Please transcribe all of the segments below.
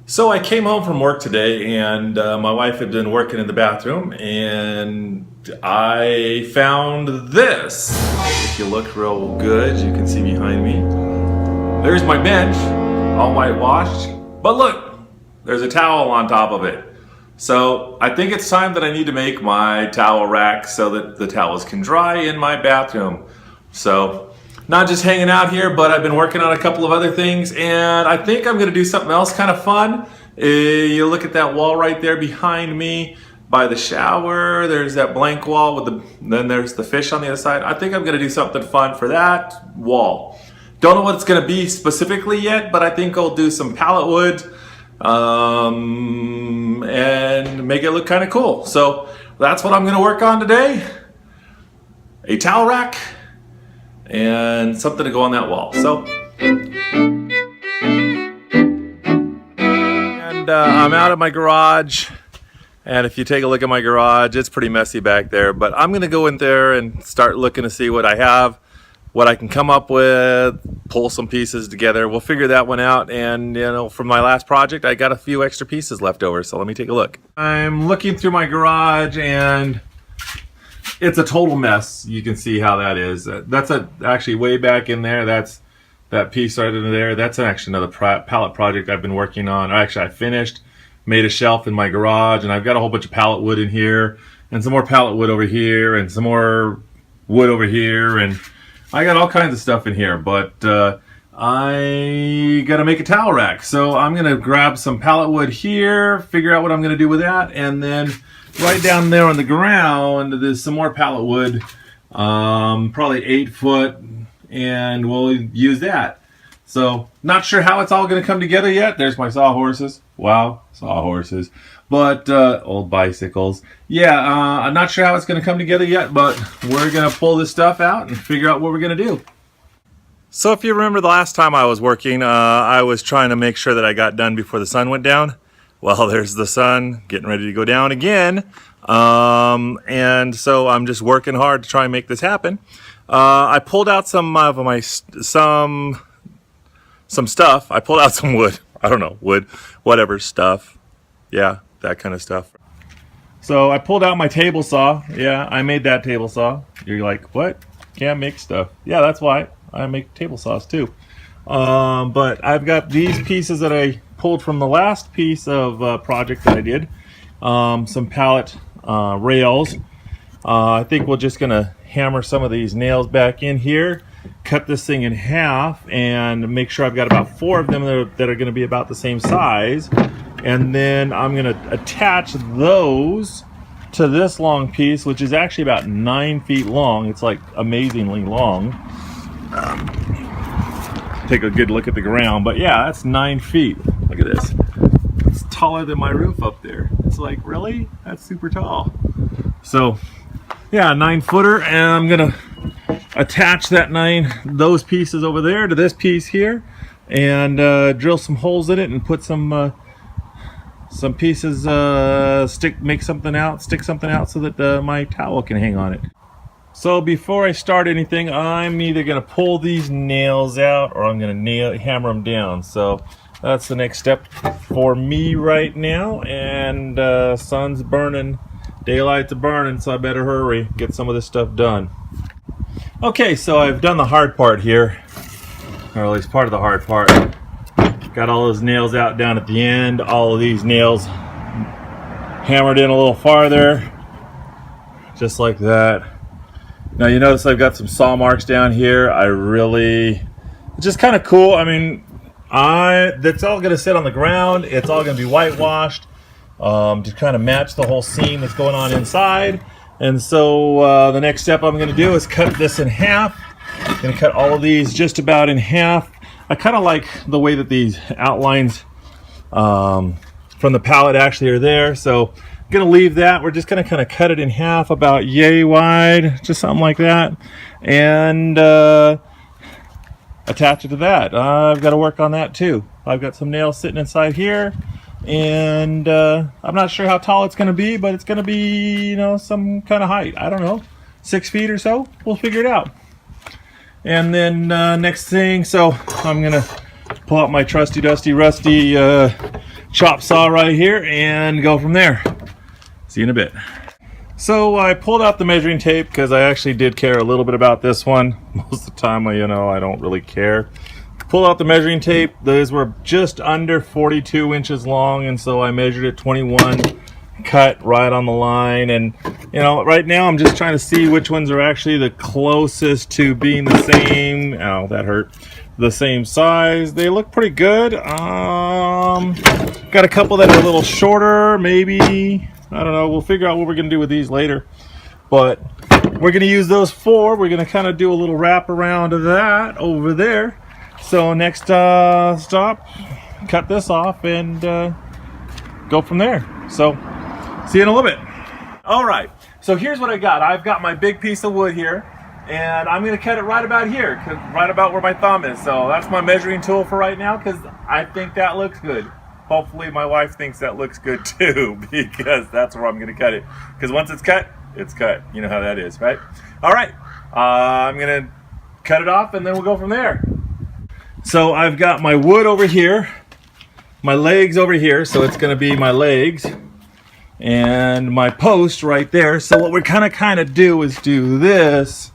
So I came home from work today and my wife had been working in the bathroom and I found this. If you look real good, you can see behind me. There's my bench, all whitewashed, but look, there's a towel on top of it. So I think it's time that I need to make my towel rack so that the towels can dry in my bathroom. So not just hanging out here, but I've been working on a couple of other things and I think I'm gonna do something else kind of fun. You look at that wall right there behind me by the shower. There's that blank wall with then there's the fish on the other side. I think I'm gonna do something fun for that wall. Don't know what it's gonna be specifically yet, but I think I'll do some pallet wood and make it look kind of cool. So that's what I'm gonna work on today. A towel rack and something to go on that wall. So, and I'm out of my garage, and if you take a look at my garage, it's pretty messy back there, but I'm gonna go in there and start looking to see what I have, what I can come up with, pull some pieces together. We'll figure that one out, and from my last project, I got a few extra pieces left over, so let me take a look. I'm looking through my garage, and it's a total mess. You can see how that is. That's actually way back in there. That's that piece right in there. That's actually another pallet project I've been working on. Actually, I finished, made a shelf in my garage, and I've got a whole bunch of pallet wood in here, and some more pallet wood over here, and some more wood over here, and I got all kinds of stuff in here. But I gotta make a towel rack, so I'm gonna grab some pallet wood here, figure out what I'm gonna do with that, and then right down there on the ground, there's some more pallet wood, probably 8 foot, and we'll use that. So, not sure how it's all going to come together yet. There's my sawhorses. Wow, sawhorses. But, old bicycles. Yeah, I'm not sure how it's going to come together yet, but we're going to pull this stuff out and figure out what we're going to do. So, if you remember the last time I was working, I was trying to make sure that I got done before the sun went down. Well, there's the sun getting ready to go down again, and so I'm just working hard to try and make this happen. I pulled out some of my some stuff. I pulled out some wood. I don't know, wood, whatever stuff. Yeah, that kind of stuff. So I pulled out my table saw. Yeah, I made that table saw. You're like, what? Can't make stuff. Yeah, that's why I make table saws too. But I've got these pieces that I pulled from the last piece of project that I did, some pallet rails. I think we're just gonna hammer some of these nails back in here, cut this thing in half, and make sure I've got about 4 of them that are gonna be about the same size, and then I'm gonna attach those to this long piece, which is actually about 9 feet long. It's like amazingly long. Take a good look at the ground, but yeah, that's 9 feet. Look at this. It's taller than my roof up there. It's like, really? That's super tall. So yeah, 9-footer, and I'm gonna attach those pieces over there to this piece here, and drill some holes in it and put some pieces, stick something out so that my towel can hang on it. So before I start anything, I'm either going to pull these nails out or I'm going to hammer them down. So that's the next step for me right now. And sun's burning, daylight's burning, so I better hurry, get some of this stuff done. Okay, so I've done the hard part here, or at least part of the hard part. Got all those nails out down at the end, all of these nails hammered in a little farther, just like that. Now you notice I've got some saw marks down here. It's just kind of cool. I mean, that's all gonna sit on the ground. It's all gonna be whitewashed to kind of match the whole scene that's going on inside. And so the next step I'm gonna do is cut this in half. I'm gonna cut all of these just about in half. I kind of like the way that these outlines from the pallet actually are there. So I'm gonna leave that. We're just gonna kind of cut it in half, about yay wide, just something like that, and attach it to that. I've got to work on that too. I've got some nails sitting inside here, and I'm not sure how tall it's gonna be, but it's gonna be, some kind of height. I don't know, 6 feet or so. We'll figure it out. And then next thing, so I'm gonna pull out my trusty dusty rusty chop saw right here and go from there. See you in a bit. So I pulled out the measuring tape because I actually did care a little bit about this one. Most of the time, I don't really care. Pull out the measuring tape. Those were just under 42 inches long, and so I measured it 21, cut right on the line. And right now I'm just trying to see which ones are actually the closest to being the same. Ow, that hurt. The same size. They look pretty good. Got a couple that are a little shorter, maybe. I don't know. We'll figure out what we're going to do with these later. But we're going to use those 4. We're going to kind of do a little wrap around of that over there. So next stop, cut this off and go from there. So see you in a little bit. All right. So here's what I got. I've got my big piece of wood here, and I'm going to cut it right about here, right about where my thumb is. So that's my measuring tool for right now because I think that looks good. Hopefully my wife thinks that looks good too, because that's where I'm going to cut it. Because once it's cut, it's cut. You know how that is, right? All right. I'm going to cut it off and then we'll go from there. So I've got my wood over here, my legs over here. So it's going to be my legs and my post right there. So what we're kind of do is do this.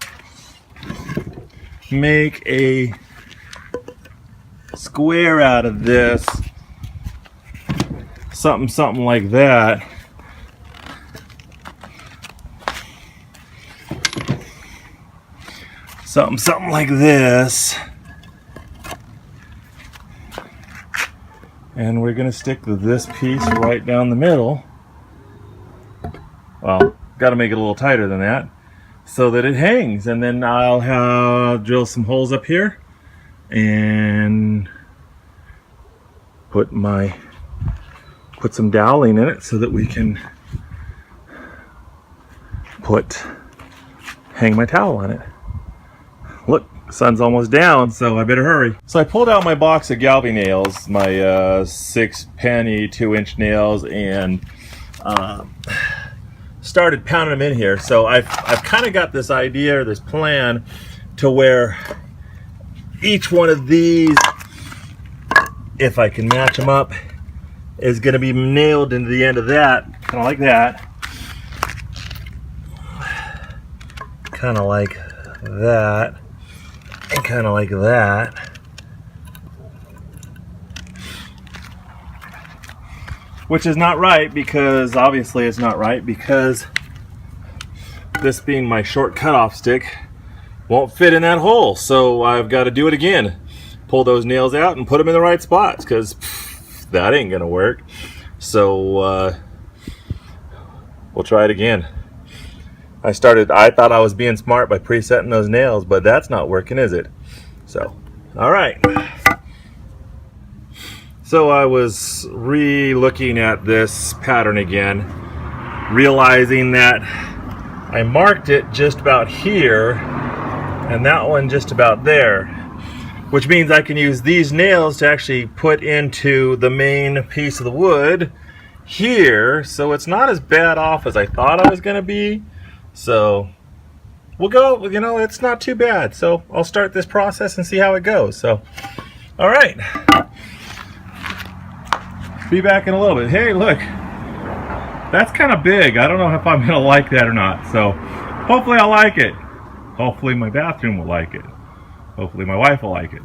Make a square out of this. Something like that. Something like this. And we're going to stick this piece right down the middle. Well, got to make it a little tighter than that so that it hangs. And then I'll drill some holes up here and put some doweling in it so that we can hang my towel on it. Look, the sun's almost down, so I better hurry. So I pulled out my box of galvy nails, my 6 penny 2-inch nails, and started pounding them in here. So I've kind of got this idea or this plan to where each one of these, if I can match them up, is going to be nailed into the end of that, kind of like that, kind of like that, and kind of like that. Which is not right, because obviously it's not right, because this being my short cutoff stick won't fit in that hole. So I've got to do it again. Pull those nails out and put them in the right spots, because that ain't gonna work. So we'll try it again. I thought I was being smart by presetting those nails, but that's not working, is it? So, all right. So I was re-looking at this pattern again, realizing that I marked it just about here and that one just about there, which means I can use these nails to actually put into the main piece of the wood here, so it's not as bad off as I thought I was going to be. So we'll go, it's not too bad. So I'll start this process and see how it goes. So, all right. Be back in a little bit. Hey, look, that's kind of big. I don't know if I'm going to like that or not. So hopefully I'll like it. Hopefully my bathroom will like it. Hopefully my wife will like it.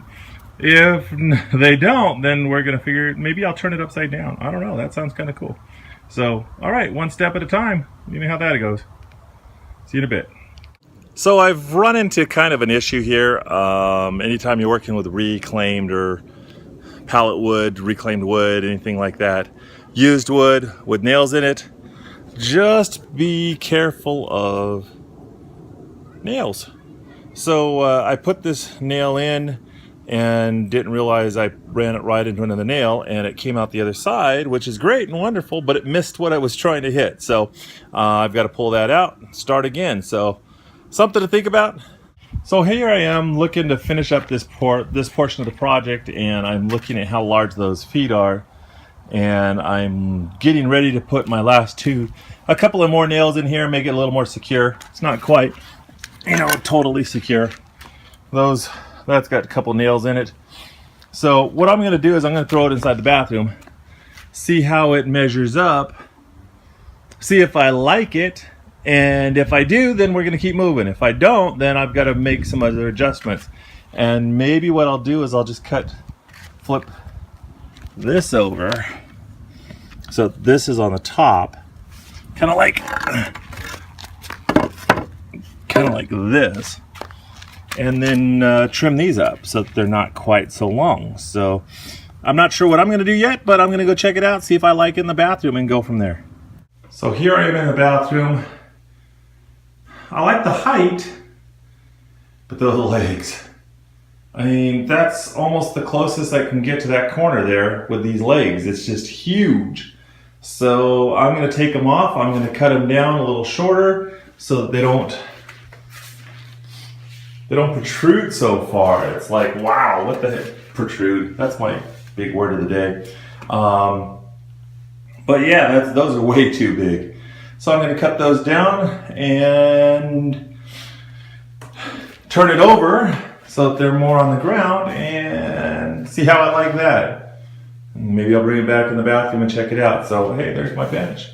If they don't, then we're going to figure, maybe I'll turn it upside down. I don't know. That sounds kind of cool. So, all right, one step at a time. You know how that goes. See you in a bit. So I've run into kind of an issue here. Anytime you're working with reclaimed or pallet wood, reclaimed wood, anything like that, used wood with nails in it, just be careful of nails. So I put this nail in and didn't realize I ran it right into another nail, and it came out the other side, which is great and wonderful, but it missed what I was trying to hit. So I've got to pull that out and start again. So something to think about. So here I am looking to finish up this portion of the project, and I'm looking at how large those feet are, and I'm getting ready to put my last a couple of more nails in here, make it a little more secure. It's not quite, totally secure. That's got a couple nails in it. So what I'm going to do is I'm going to throw it inside the bathroom see how it measures up, see if I like it, and if I do, then we're gonna keep moving. If I don't, then I've got to make some other adjustments. And maybe what I'll do is I'll just flip this over. So this is on the top, kind of like this, and then trim these up so that they're not quite so long. So I'm not sure what I'm gonna do yet, but I'm gonna go check it out, see if I like it in the bathroom, and go from there. So here I am in the bathroom. I like the height, but those legs. I mean, that's almost the closest I can get to that corner there with these legs. It's just huge. So I'm gonna take them off. I'm gonna cut them down a little shorter so that they don't protrude so far. It's like, wow, what the heck, protrude? That's my big word of the day. But yeah, those are way too big. So I'm gonna cut those down and turn it over so that they're more on the ground, and see how I like that. Maybe I'll bring it back in the bathroom and check it out. So hey, there's my bench.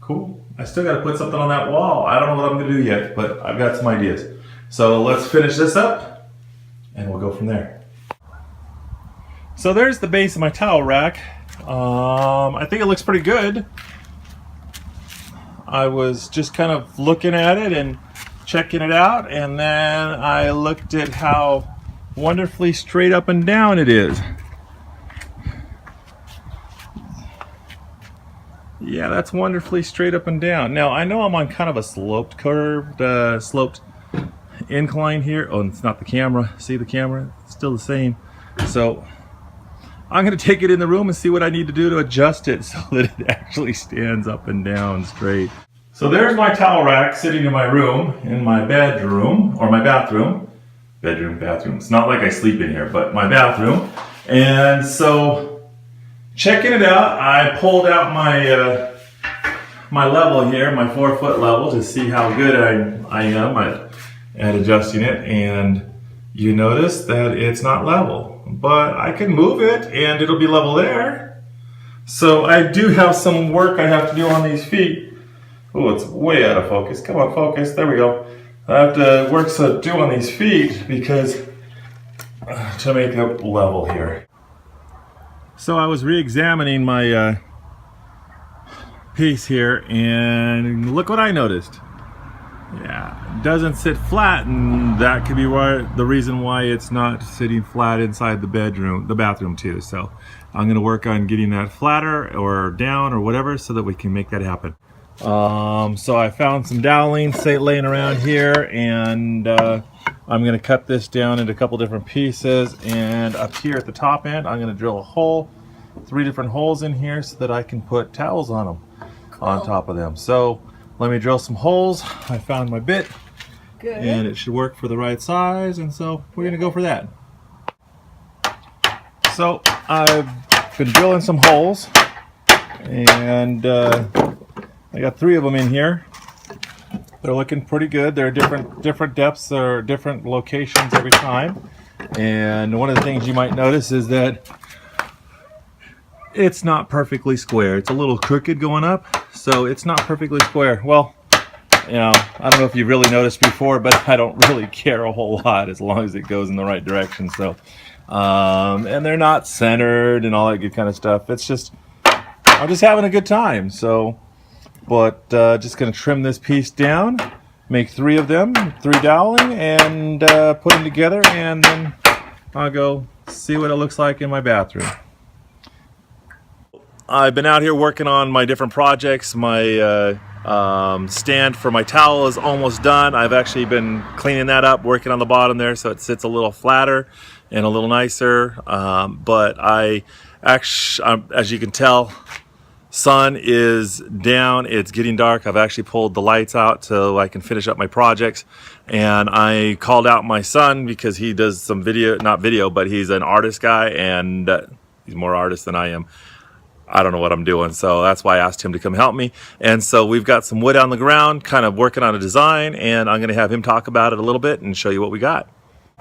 Cool. I still gotta put something on that wall. I don't know what I'm gonna do yet, but I've got some ideas. So let's finish this up and we'll go from there. So there's the base of my towel rack. I think it looks pretty good. I was just kind of looking at it and checking it out, and then I looked at how wonderfully straight up and down it is. Yeah, that's wonderfully straight up and down. Now I know I'm on kind of a sloped incline here. Oh, it's not the camera. See the camera? It's still the same. So I'm going to take it in the room and see what I need to do to adjust it so that it actually stands up and down straight. So there's my towel rack sitting in my room, in my bedroom, or my bathroom. Bathroom. It's not like I sleep in here, but my bathroom. And so, checking it out, I pulled out my my level here, my 4-foot level, to see how good I am at adjusting it. And you notice that it's not level. But I can move it and it'll be level there. So I do have some work I have to do on these feet. Oh, it's way out of focus. Come on, focus. There we go. I have to do on these feet because to make it level here. So I was re-examining my piece here, and look what I noticed. Yeah, it doesn't sit flat, and that could be the reason why it's not sitting flat inside the bathroom too. So I'm gonna work on getting that flatter or down or whatever so that we can make that happen. So I found some doweling laying around here, and I'm gonna cut this down into a couple different pieces, and up here at the top end I'm gonna drill a hole, 3 different holes in here so that I can put towels on them. Cool. On top of them. So let me drill some holes. I found my bit. Good. And it should work for the right size, and so we're gonna go for that. So I've been drilling some holes, and I got 3 of them in here. They're looking pretty good. They're different depths or different locations every time. And one of the things you might notice is that it's not perfectly square. It's a little crooked going up, so it's not perfectly square. Well, you know, I don't know if you've really noticed before, but I don't really care a whole lot as long as it goes in the right direction. So, and they're not centered and all that good kind of stuff. It's just, I'm just having a good time. So, but just gonna trim this piece down, make 3 of them, 3 doweling, and put them together, and then I'll go see what it looks like in my bathroom. I've been out here working on my different projects. My stand for my towel is almost done. I've actually been cleaning that up, working on the bottom there so it sits a little flatter and a little nicer. But as you can tell, sun is down, it's getting dark. I've actually pulled the lights out so I can finish up my projects. And I called out my son because he does some but he's an artist guy, and he's more artist than I am. I don't know what I'm doing, so that's why I asked him to come help me. And so we've got some wood on the ground, kind of working on a design, and I'm gonna have him talk about it a little bit and show you what we got.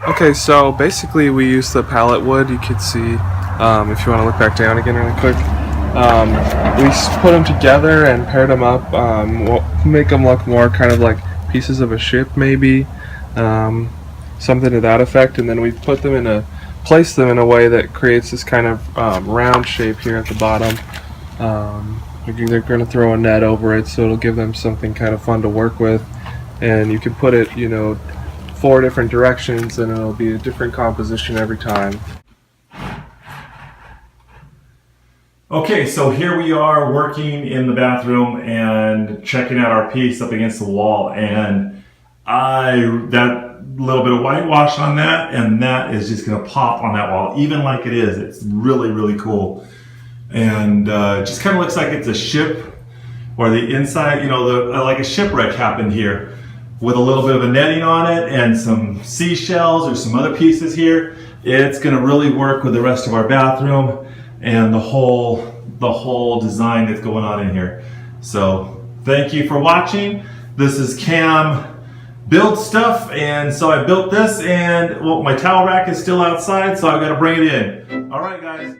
Okay, so basically we use the pallet wood. You could see, if you want to look back down again really quick, We put them together and paired them up. We'll make them look more kind of like pieces of a ship, maybe, something to that effect. And then we put them place them in a way that creates this kind of round shape here at the bottom. They're going to throw a net over it, so it'll give them something kind of fun to work with. And you can put it, 4 different directions, and it'll be a different composition every time. Okay, so here we are working in the bathroom and checking out our piece up against the wall, and that little bit of whitewash on that, and that is just going to pop on that wall, even like it is. It's really, really cool. And it just kind of looks like it's a ship, or the inside, like a shipwreck happened here, with a little bit of a netting on it and some seashells or some other pieces here. It's going to really work with the rest of our bathroom and the whole design that's going on in here. So thank you for watching. This is Cam Build Stuff, and so I built this, and well, my towel rack is still outside, so I've got to bring it in. All right, guys.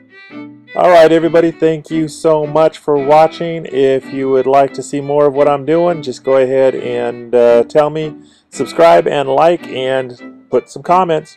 All right, everybody, thank you so much for watching. If you would like to see more of what I'm doing, just go ahead and tell me, subscribe and like, and put some comments.